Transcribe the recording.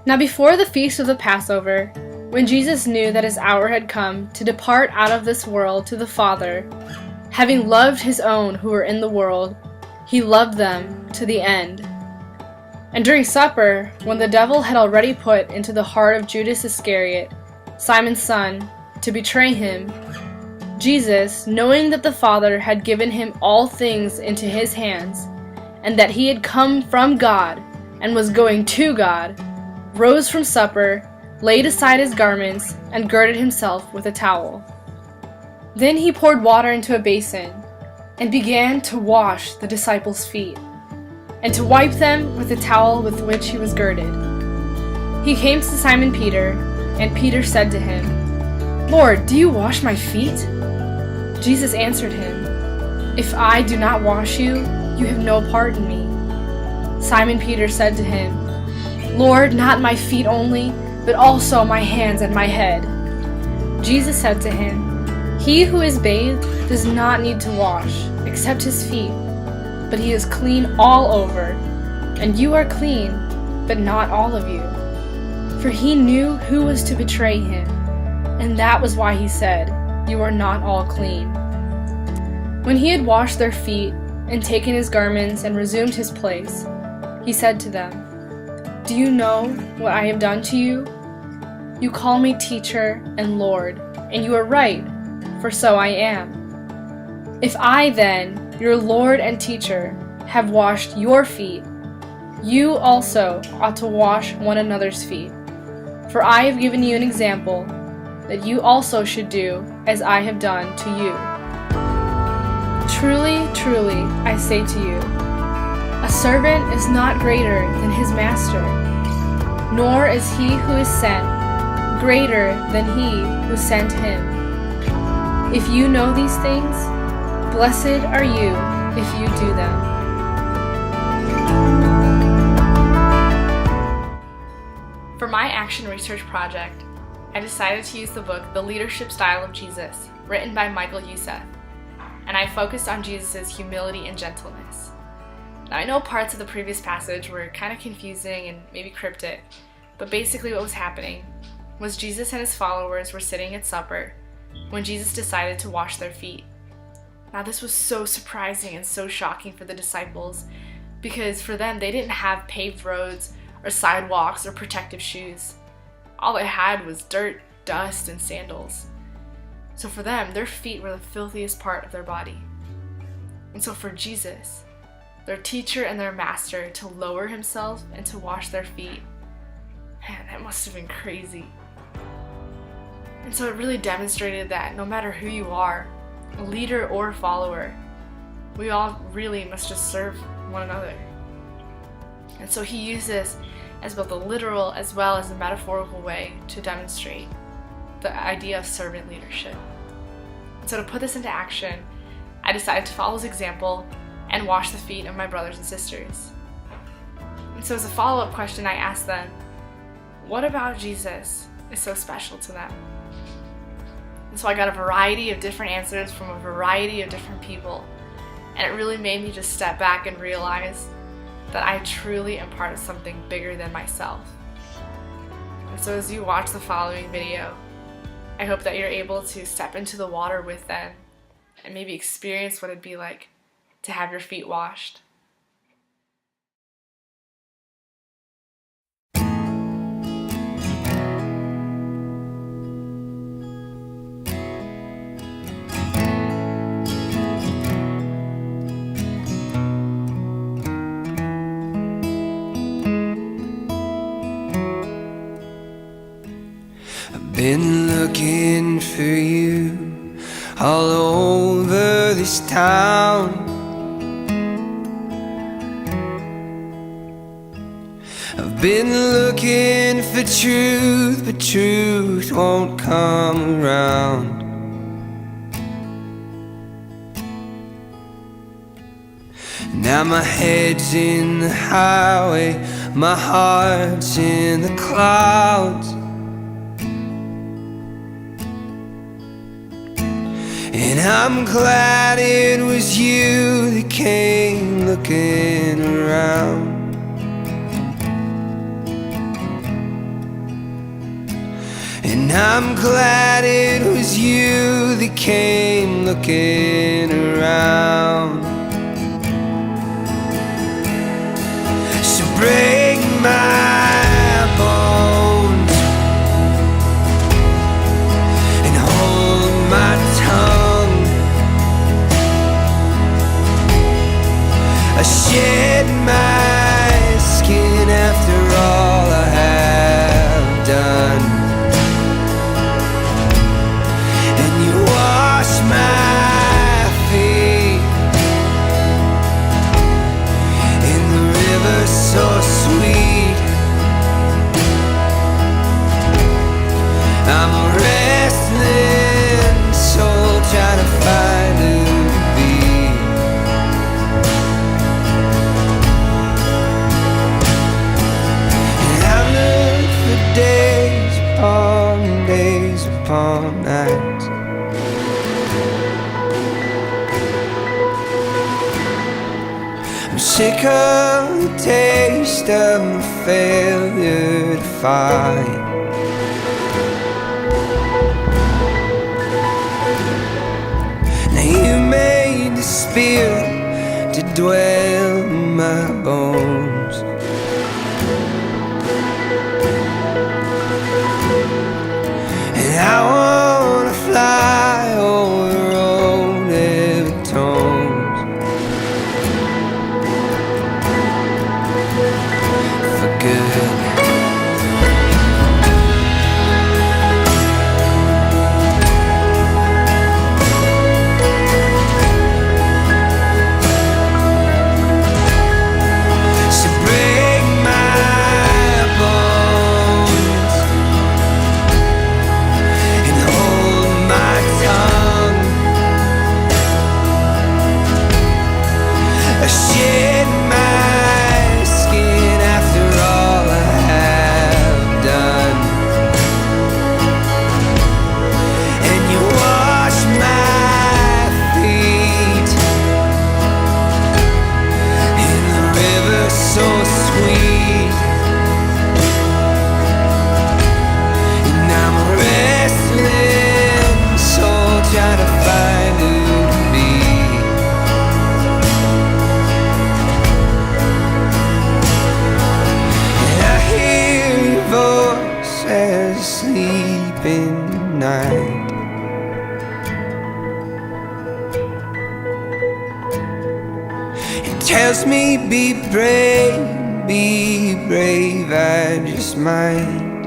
Now before the feast of the Passover, when Jesus knew that his hour had come to depart out of this world to the Father, having loved his own who were in the world, he loved them to the end. And during supper, when the devil had already put into the heart of Judas Iscariot, Simon's son, to betray him, Jesus, knowing that the Father had given him all things into his hands, and that he had come from God and was going to God, rose from supper, laid aside his garments, and girded himself with a towel. Then he poured water into a basin, and began to wash the disciples' feet, and to wipe them with the towel with which he was girded. He came to Simon Peter, and Peter said to him, "Lord, do you wash my feet?" Jesus answered him, "If I do not wash you, you have no part in me." Simon Peter said to him, "Lord, not my feet only, but also my hands and my head." Jesus said to him, "He who is bathed does not need to wash, except his feet, but he is clean all over, and you are clean, but not all of you." For he knew who was to betray him, and that was why he said, "You are not all clean." When he had washed their feet, and taken his garments and resumed his place, he said to them, "Do you know what I have done to you? You call me teacher and Lord, and you are right, for so I am. If I then, your Lord and teacher, have washed your feet, you also ought to wash one another's feet. For I have given you an example, that you also should do as I have done to you. Truly, truly, I say to you, a servant is not greater than his master, nor is he who is sent greater than he who sent him. If you know these things, blessed are you if you do them." For my action research project, I decided to use the book The Leadership Style of Jesus, written by Michael Youssef, and I focused on Jesus' humility and gentleness. Now, I know parts of the previous passage were kind of confusing and maybe cryptic, but basically what was happening was Jesus and his followers were sitting at supper when Jesus decided to wash their feet. Now, this was so surprising and so shocking for the disciples, because for them, they didn't have paved roads or sidewalks or protective shoes. All they had was dirt, dust, and sandals. So for them, their feet were the filthiest part of their body. And so for Jesus, their teacher and their master, to lower himself and to wash their feet, man, that must have been crazy. And so it really demonstrated that no matter who you are, a leader or a follower, we all really must just serve one another. And so he used this as both a literal as well as a metaphorical way to demonstrate the idea of servant leadership. And so to put this into action, I decided to follow his example and wash the feet of my brothers and sisters. And so as a follow-up question, I asked them, what about Jesus is so special to them? And so I got a variety of different answers from a variety of different people, and it really made me just step back and realize that I truly am part of something bigger than myself. And so as you watch the following video, I hope that you're able to step into the water with them and maybe experience what it'd be like to have your feet washed. Been looking for you all over this town. I've been looking for truth, but truth won't come around. Now my head's in the highway, my heart's in the clouds. And I'm glad it was you that came looking around. And I'm glad it was you that came looking around. So break my bones and hold my tongue. I shed my skin after all I have done. And you wash my feet in the river so sweet. I'm a restless soul trying to find who to be. And I look for days upon nights. I'm sick of the taste of my failure to fight. Now you made the spirit to dwell in my bones. And I wanna fly over old heavy tones for good. So break my bones and hold my tongue. I shed my skin after all I have done. And you wash my feet in the river so sweet. And I'm a restless soul trying to find who to be. And I hear your voice as I sleep in the night. It tells me be brave, I'm just mine.